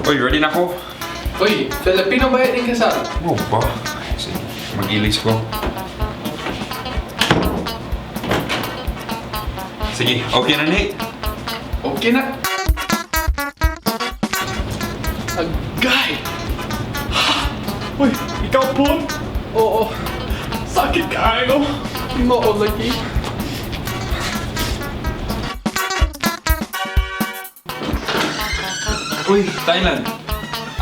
Uy, ready na ako. Uy, Filipino ba yung kasal? Oo ba? Sige, mag-ilis ko. Sige, okay na, Nate. Okay na. Agay! Uy, ikaw po? Oo. Sakit kayo. Oo, lagi. Uy, Tylan.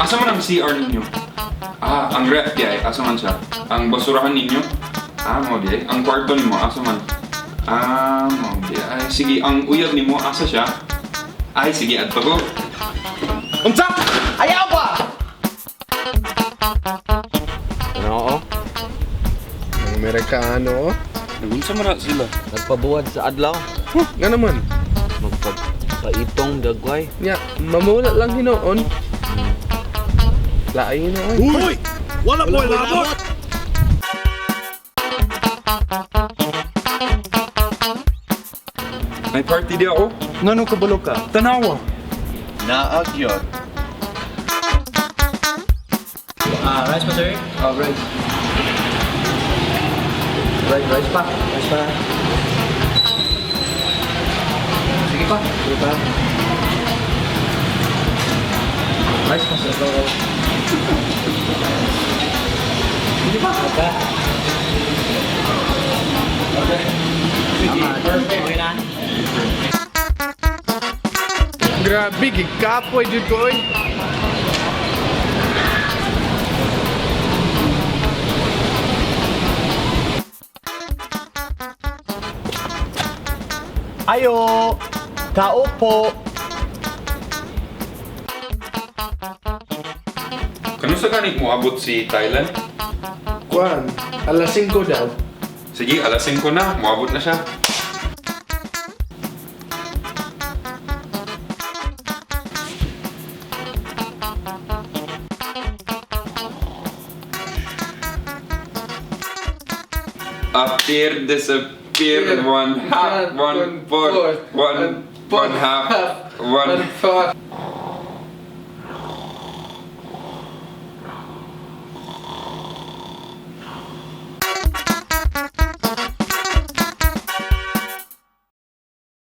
Asa man ang CR ninyo? Ang ref kaya, asa man siya? Ang basurahan ninyo? Mo di. Ang kwarto nimo, asa man? Mo di. Ay, sige, ang uyab nimo, asa siya? Ay, sige, adto ko. Unsa? Ayaw ba? Oo. Ang Amerikano, Unsa man sila? nagpabuwad sa adlaw. Nga naman. Magpaitong dagway. Nya, mamula lang hinoon. Lain na. Uy! Wala mo labot! May party di ako. Ngano kabalo ka? Tanawa. Naag yun. Rice pa, sir? Rice. Rice pa. Rice pa. Sige pa. Sige pa. Rice pa, sir. Sige pa. Okay. Okay. Sige, perfect. Okay na. Grabe, gikapoy dito ko eh. Ayo! Tao po! Kano sa ganit mo abot si Tylan? Kwan, alas 5 daw. Sige, alas 5 na. Moabot na siya. Appear, disappear, one half, one fourth, one half, one